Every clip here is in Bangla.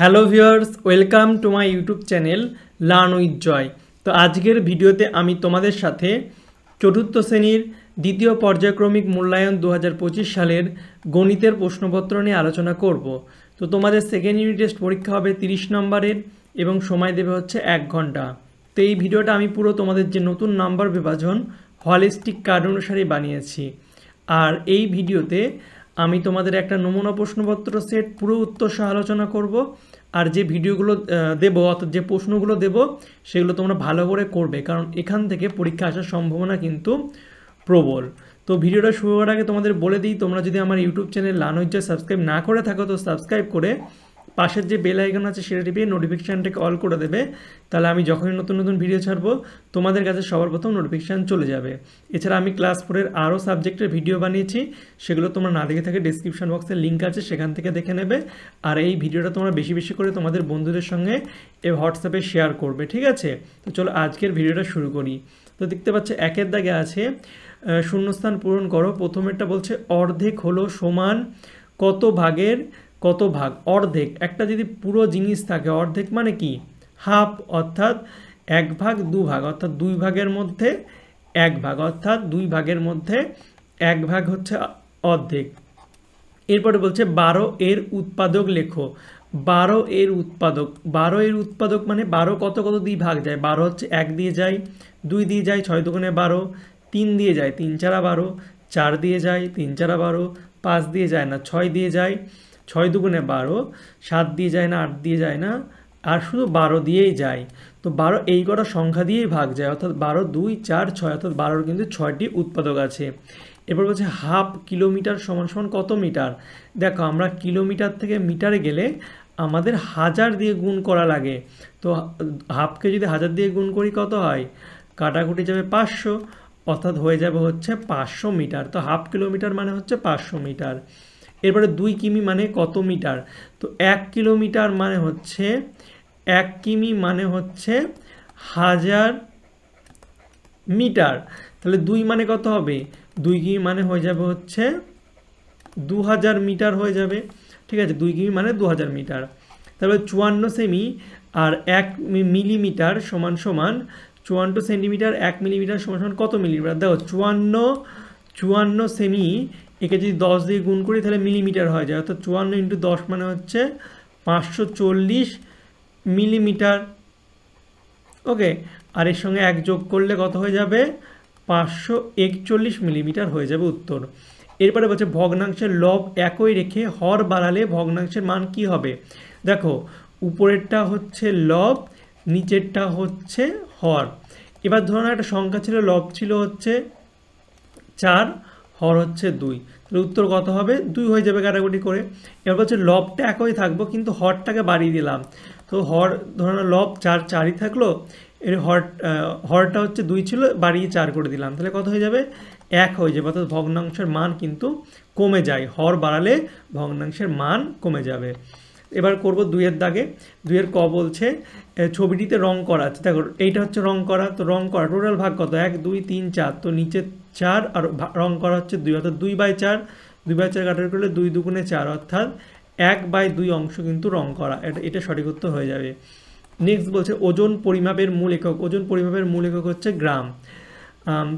Hello viewers, welcome to my YouTube channel learn with Joy. তো আজকের ভিডিওতে আমি তোমাদের সাথে চতুর্থ শ্রেণীর দ্বিতীয় পর্যায়ক্রমিক মূল্যায়ন 2025 সালের গণিতের প্রশ্নপত্র নিয়ে আলোচনা করব। তো তোমাদের সেকেন্ড ইউনিট টেস্ট পরীক্ষা হবে 30 নম্বরের এবং সময় দেবে হচ্ছে 1 ঘন্টা। তো এই ভিডিওটা আমি পুরো তোমাদের যে নতুন নাম্বার বিভাজন হলিস্টিক কার্ড অনুসারে বানিয়েছি। আর এই ভিডিওতে আমি তোমাদের একটা নমুনা প্রশ্নপত্র সেট পুরো উত্তর সহ আলোচনা করব। আর যে ভিডিওগুলো দেব অর্থাৎ যে প্রশ্নগুলো দেব সেগুলো তোমরা ভালো করে করবে, কারণ এখান থেকে পরীক্ষা আসার সম্ভাবনা কিন্তু প্রবল। তো ভিডিওটা শুরু করার আগে তোমাদের বলে দিই, তোমরা যদি আমার YouTube channel learn with Joy subscribe না করে থাকো তো সাবস্ক্রাইব করে পাশের যে বেল আইকন আছে সেটা টিপে নোটিফিকেশানটাকে অল করে দেবে। তাহলে আমি যখনই নতুন নতুন ভিডিও ছাড়বো তোমাদের কাছে সবার প্রথম নোটিফিকেশান চলে যাবে। এছাড়া আমি ক্লাস 4-এর আরও সাবজেক্টের ভিডিও বানিয়েছি, সেগুলো তোমরা না দেখে থাকে ডিসক্রিপশন বক্সের লিঙ্ক আছে, সেখান থেকে দেখে নেবে। আর এই ভিডিওটা তোমরা বেশি বেশি করে তোমাদের বন্ধুদের সঙ্গে হোয়াটসঅ্যাপে শেয়ার করবে, ঠিক আছে? তো চলো আজকের ভিডিওটা শুরু করি। তো দেখতে পাচ্ছ একের দাগে আছে শূন্যস্থান পূরণ করো। প্রথমেরটা বলছে অর্ধেক হলো সমান কত ভাগের কত ভাগ। অর্ধেক একটা যদি পুরো জিনিস থাকে, অর্ধেক মানে কি হাফ, অর্থাৎ 1 ভাগ 2 ভাগ, অর্থাৎ 2 ভাগের মধ্যে 1 ভাগ, অর্থাৎ 2 ভাগের মধ্যে 1 ভাগ হচ্ছে অর্ধেক। এরপরে বলছে 12 এর উৎপাদক লেখো। 12 এর উৎপাদক, 12 এর উৎপাদক মানে 12 কত কত দিয়ে ভাগ যায়। 12 হচ্ছে 1 দিয়ে যায়, 2 দিয়ে যায়, 6 দুগুণে 12, 3 দিয়ে যায়, 3 চারা 12, 4 দিয়ে যায়, 3 চারা 12, 5 দিয়ে যায় না, 6 দিয়ে যায়, 6 দুগুণে 12, 7 দিয়ে যায় না, 8 দিয়ে যায় না, আর শুধু 12 দিয়েই যায়। তো 12 এই কটা সংখ্যা দিয়েই ভাগ যায়, অর্থাৎ 12, 2, 4, 6, অর্থাৎ 12-র কিন্তু 6টি উৎপাদক আছে। এরপর বলছে হাফ কিলোমিটার সমান সমান কত মিটার। দেখো আমরা কিলোমিটার থেকে মিটারে গেলে আমাদের 1000 দিয়ে গুণ করা লাগে। তো হাফকে যদি 1000 দিয়ে গুণ করি কত হয়, কাটাকুটি যাবে 500, অর্থাৎ হয়ে যাবে হচ্ছে 500 মিটার। তো হাফ কিলোমিটার মানে হচ্ছে 500 মিটার। এরপরে 2 কিমি মানে কত মিটার। তো 1 কিলোমিটার মানে হচ্ছে 1 কিমি মানে হচ্ছে 1000 মিটার। তাহলে 2 মানে কত হবে, 2 কিমি মানে হয়ে যাবে হচ্ছে 2000 মিটার হয়ে যাবে, ঠিক আছে? 2 কিমি মানে 2000 মিটার। তাহলে 54 সেমি আর 1 মিলিমিটার সমান সমান 54 সেন্টিমিটার, 1 মিলিমিটার সমান সমান কত মিলিমিটার। দেখো 54 সেমি, একে যদি 10 দিয়ে গুণ করি তাহলে মিলিমিটার হয়ে যায়, অর্থাৎ 54 × 10 মানে হচ্ছে 540 মিলিমিটার। ওকে, আর এর সঙ্গে 1 যোগ করলে কত হয়ে যাবে, 541 মিলিমিটার হয়ে যাবে উত্তর। এরপরে বলছে ভগ্নাংশের লব একই রেখে হর বাড়ালে ভগ্নাংশের মান কি হবে। দেখো উপরেরটা হচ্ছে লব, নিচেরটা হচ্ছে হর। এবার ধরুন একটা সংখ্যা ছিল, লব ছিল হচ্ছে 4, হর হচ্ছে 2, তাহলে উত্তর কত হবে, 2 হয়ে যাবে কাটাকুটি করে। এবার বলছে লবটা একই থাকবো কিন্তু হরটাকে বাড়িয়ে দিলাম। তো হর ধরুন লব 4ই থাকলো, এর হরটা হচ্ছে 2 ছিল, বাড়িয়ে 4 করে দিলাম, তাহলে কত হয়ে যাবে, 1 হয়ে যাবে। অর্থাৎ ভগ্নাংশের মান কিন্তু কমে যায়, হর বাড়ালে ভগ্নাংশের মান কমে যাবে। এবার করব 2-এর দাগে। 2-এর ক বলছে ছবিটিতে রং করা আছে। দেখো এইটা হচ্ছে রং করা, তো রং করা টোটাল ভাগ কত, 1, 2, 3, 4, তো নিচে 4 আর রং করা হচ্ছে 2, অর্থাৎ 2/4, 2/4 কাটার করলে 2 দুগুণে 4, অর্থাৎ 1/2 অংশ কিন্তু রং করা। এটা সঠিক উত্তর হয়ে যাবে। নেক্সট বলছে ওজন পরিমাপের মূল একক। ওজন পরিমাপের মূল একক হচ্ছে গ্রাম।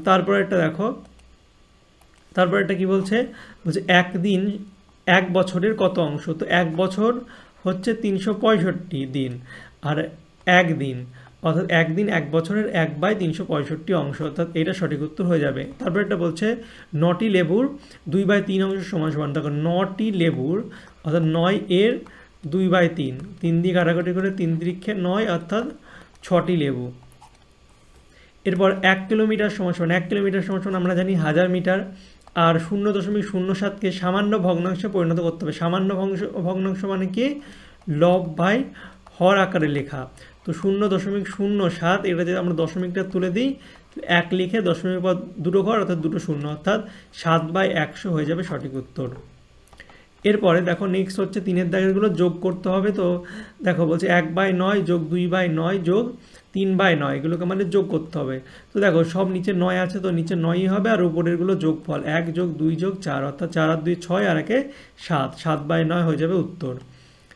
তারপরে একটা দেখো, তারপর এটা কি বলছে, বলছে একদিন 1 বছরের কত অংশ। তো 1 বছর হচ্ছে 365 দিন, আর একদিন অর্থাৎ একদিন 1 বছরের 1/365 অংশ, অর্থাৎ এটা সঠিক উত্তর হয়ে যাবে। তারপর এটা বলছে 9টি লেবুর 2/3 অংশ সমান সমান। দেখো 9টি লেবুর অর্থাৎ 9 এর 2/3, 3 দিয়ে কাটাকাটি করে 3 × 9, অর্থাৎ 6টি লেবু। এরপর 1 কিলোমিটার সমান সমান, 1 কিলোমিটার সমান সমান আমরা জানি 1000 মিটার। আর 0.07কে সামান্য ভগ্নাংশে পরিণত করতে হবে। সামান্য ভগ্নাংশ মানে কি, লব বাই হর আকারে লেখা। তো 0.07, এটা যদি আমরা দশমিকটা তুলে দিই, 1 লিখে দশমিক পর 2 ঘর, অর্থাৎ 2 শূন্য, অর্থাৎ 7/100 হয়ে যাবে সঠিক উত্তর। এরপরে দেখো নেক্সট হচ্ছে 3-এর দাগেরগুলো যোগ করতে হবে। তো দেখো বলছে 1/9 যোগ 2/9 যোগ 3/9, এগুলোকে আমাদের যোগ করতে হবে। তো দেখো সব নিচে 9 আছে, তো নিচে 9ই হবে, আর উপরেরগুলো যোগফল 1 যোগ 2 যোগ 4, অর্থাৎ 4 আর 2 6, আর 1 7, 7/9 হয়ে যাবে উত্তর।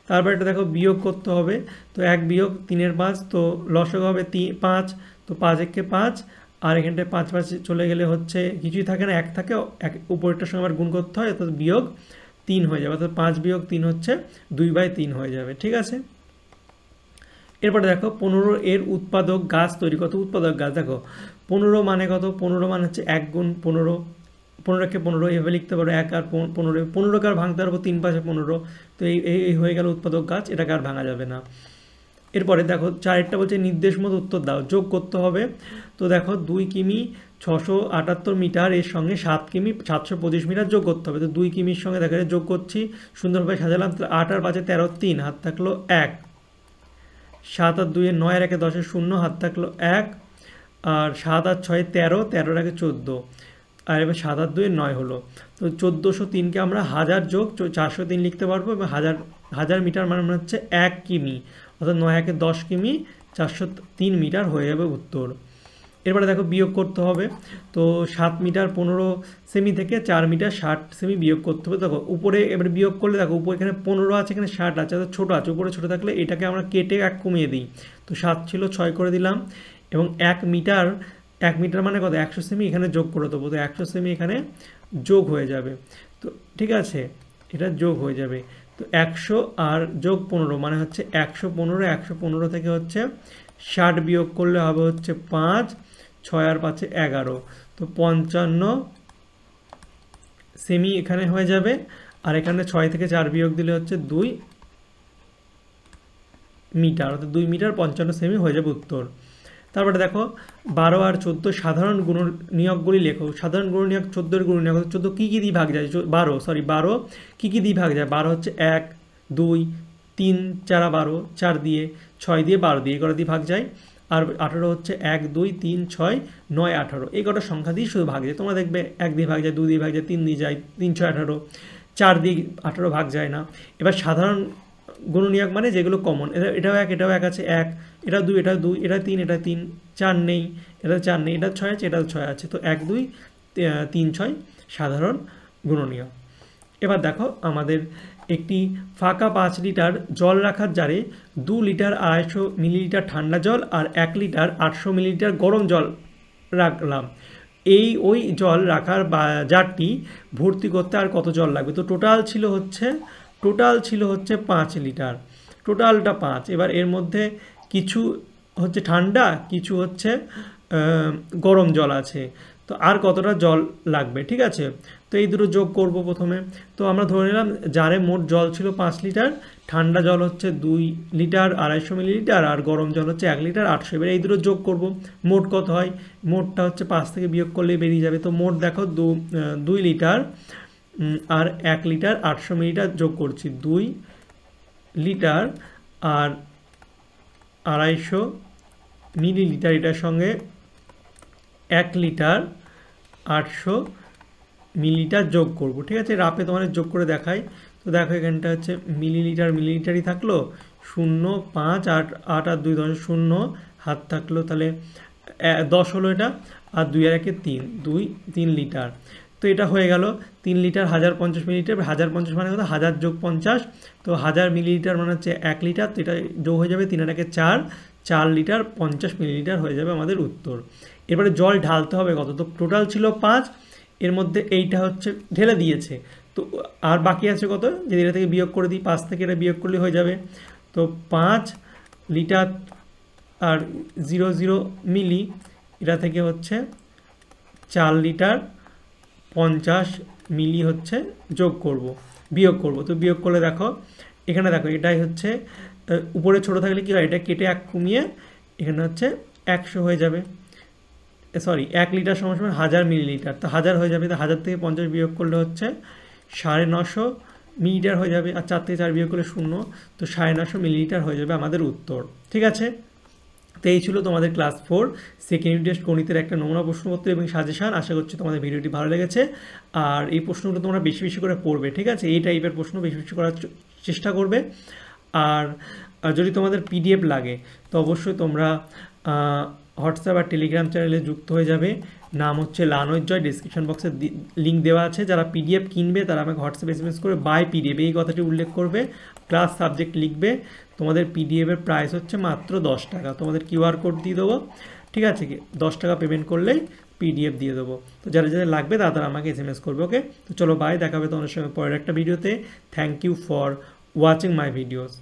তারপর এটা দেখো বিয়োগ করতে হবে। তো 1 বিয়োগ 3-এর 5, তো লসগু হবে 5, তো 5 একে 5, আর এখানটায় 5 5 চলে গেলে হচ্ছে কিছুই থাকে না, 1 থাকে, উপরেরটার সঙ্গে আবার গুণ করতে হয়, তো বিয়োগ 3 হয়ে যাবে, অর্থাৎ 5 বিয়োগ 3 হচ্ছে 2/3 হয়ে যাবে। ঠিক আছে, এরপরে দেখো 15 এর উৎপাদক গাছ তৈরি। কত উৎপাদক গাছ দেখো, 15 মানে কত, 15 মানে হচ্ছে 1 গুণ 15, 15কে 15 এভাবে লিখতে পারো, 1 আর 15, 15কে আর ভাঙতে পারবো 3 5 15, তো এই হয়ে গেল উৎপাদক গাছ, এটাকে আর ভাঙা যাবে না। এরপরে দেখো 4-এরটা বলছে নির্দেশ মতো উত্তর দাও, যোগ করতে হবে। তো দেখো 2 কিমি 678 মিটার এর সঙ্গে 7 কিমি 725 মিটার যোগ করতে হবে। তো 2 কিমির সঙ্গে দেখা যোগ করছি, সুন্দরভাবে সাজালাম। 8 আর 5 13, 3 হাত থাকলো 1, 7 আর 2 9 আর 1 10 0 হাত থাকলো 1, আর 7 আর 6 13, 13 আর 1 14, আর এবার 7 আর 2 9 হলো। তো 1403কে আমরা 1000 যোগ 403 লিখতে পারবো, এবং 1000 মিটার মানে হচ্ছে 1 কিমি, অর্থাৎ 9 1 10 কিমি 403 মিটার হয়ে যাবে উত্তর। এরপরে দেখো বিয়োগ করতে হবে। তো 7 মিটার 15 সেমি থেকে 4 মিটার 60 সেমি বিয়োগ করতে হবে। দেখো উপরে এবারে বিয়োগ করলে দেখো উপরে এখানে 15 আছে, এখানে 60 আছে, অর্থাৎ ছোটো আছে, উপরে ছোটো থাকলে এটাকে আমরা কেটে 1 কমিয়ে দিই। তো 7 ছিল 6 করে দিলাম, এবং 1 মিটার মানে কত 100 সেমি এখানে যোগ করে দেবো। তো 100 সেমি এখানে যোগ হয়ে যাবে। তো ঠিক আছে, এটা যোগ হয়ে যাবে। তো 100 আর যোগ 15 মানে হচ্ছে 115, 115 থেকে হচ্ছে 60 বিয়োগ করলে হবে হচ্ছে 5, 6 আর 5 11, তো 55 সেমি এখানে হয়ে যাবে। আর এখানে 6 থেকে 4 বিয়োগ দিলে হচ্ছে 2 মিটার, অর্থাৎ 2 মিটার 55 সেমি হয়ে যাবে উত্তর। তারপরে দেখো 12 আর 14 সাধারণ গুণনীয়কগুলি লেখো। সাধারণ গুণনীয়ক 14-এর গুণনীয়ক, 14 কী কী দিয়ে ভাগ যায়, 12 কী কী দিয়ে ভাগ যায়, 12 হচ্ছে 1 2 3 4 12, 4 দিয়ে 6 দিয়ে 12 দিয়ে এই কটা দিয়ে ভাগ যায়। আর 18 হচ্ছে 1 2 3 6 9 18, এই কটা সংখ্যা দিয়ে শুধু ভাগ যায়। তোমরা দেখবে 1 দিয়ে ভাগ যায়, 2 দিয়ে ভাগ যায়, 3 দিয়ে যায়, 3 6 18, 4 দিয়ে 18 ভাগ যায় না। এবার সাধারণ গুণনীয়ক মানে যেগুলো কমন, এটাও 1 এটাও 1 আছে 1, এটা 2 এটা 2, এটা 3 এটা 3, 4 নেই, এটা 4 নেই, এটা 6 আছে, এটা 6 আছে, তো 1 2 3 6 সাধারণ গুণনীয়ক। এবার দেখো আমাদের একটি ফাঁকা 5 লিটার জল রাখার জারে 2 লিটার 250 মিলিলিটার ঠান্ডা জল আর 1 লিটার 800 মিলিলিটার গরম জল রাখলাম। ওই জল রাখার জারটি ভর্তি করতে আর কত জল লাগবে? তো টোটাল ছিল হচ্ছে 5 লিটার, টোটালটা 5। এবার এর মধ্যে কিছু হচ্ছে ঠান্ডা, কিছু হচ্ছে গরম জল আছে, তো আর কতটা জল লাগবে? ঠিক আছে, তো এই দুটো যোগ করব প্রথমে। তো আমরা ধরে নিলাম জারে মোট জল ছিল 5 লিটার, ঠান্ডা জল হচ্ছে 2 লিটার 250 মিলিলিটার, আর গরম জল হচ্ছে 1 লিটার 800। এবার এই দুটো যোগ করব, মোট কত হয়? মোটটা হচ্ছে 5 থেকে বিয়োগ করলে বেরিয়ে যাবে। তো মোট দেখো 2 লিটার আর 1 লিটার 800 মিলিলিটার যোগ করছি, 2 লিটার আর 250 মিলিলিটার, এটার সঙ্গে 1 লিটার 800 মিলিলিটার যোগ করব। ঠিক আছে, রাপে তোমাদের যোগ করে দেখাই। তো দেখো এখানটা হচ্ছে মিলিলিটারই থাকলো, 0 5 8 8 আর 2 10 0 হাত থাকলো, তাহলে 10 হলো এটা, আর 2 আর 1 3 লিটার। তো এটা হয়ে গেল 3 লিটার 1050 মিলিলিটার, 1050 মানে কত, 1000 যোগ 50, তো 1000 মিলিলিটার মানে হচ্ছে 1 লিটার, তো এটা যোগ হয়ে যাবে 3 আর 1 4 লিটার 50 মিলিলিটার হয়ে যাবে আমাদের উত্তর। এবারে জল ঢালতে হবে কত? তো টোটাল ছিল 5, এর মধ্যে এইটা হচ্ছে ঢেলে দিয়েছে, তো আর বাকি আছে কত? যদি এটা থেকে বিয়োগ করে দিই, 5 থেকে এটা বিয়োগ করলে হয়ে যাবে। তো 5 লিটার আর 00 মিলি, এটা থেকে হচ্ছে 4 লিটার 50 মিলি হচ্ছে বিয়োগ করব। তো বিয়োগ করলে দেখো এখানে দেখো এটাই হচ্ছে উপরে ছোট থাকলে কি হয়, এটা কেটে 1 কমিয়ে এখানে হচ্ছে 100 হয়ে যাবে, সরি 1 লিটার সমান 1000 মিলিলিটার, তো 1000 হয়ে যাবে। তো 1000 থেকে 50 বিয়োগ করলে হচ্ছে 950 মিলিলিটার হয়ে যাবে, আর 4 থেকে 4 বিয়োগ করলে 0, তো 950 মিলিলিটার হয়ে যাবে আমাদের উত্তর। ঠিক আছে, তো এই ছিল তোমাদের ক্লাস 4 সেকেন্ড ইউনিট টেস্ট গণিতের একটা নমুনা প্রশ্নপত্র এবং সাজেশন। আশা করছি তোমাদের ভিডিওটি ভালো লেগেছে, আর এই প্রশ্নগুলো তোমরা বেশি বেশি করে পড়বে। ঠিক আছে, এই টাইপের প্রশ্ন বেশি বেশি করার চেষ্টা করবে। আর যদি তোমাদের পিডিএফ লাগে তো অবশ্যই তোমরা হোয়াটসঅ্যাপ আর টেলিগ্রাম চ্যানেলে যুক্ত হয়ে যাবে। নাম হচ্ছে লার্ন জয়, ডিসক্রিপশন বক্সে লিঙ্ক দেওয়া আছে। যারা পিডিএফ কিনবে তারা আমাকে হোয়াটসঅ্যাপ এসএমএস করে বাই পিডিএফ এই কথাটি উল্লেখ করবে, ক্লাস সাবজেক্ট লিখবে। তোমাদের পিডিএফের প্রাইস হচ্ছে মাত্র 10 টাকা। তোমাদের কিউআর কোড দিয়ে দেবো, ঠিক আছে, কি 10 টাকা পেমেন্ট করলেই পিডিএফ দিয়ে দেবো। তো যারা যারা লাগবে তারা আমাকে এসএমএস করবে। ওকে, তো চলো বাই, দেখা হবে তোমাদের সঙ্গে পরের একটা ভিডিওতে। Thank you for watching my videos.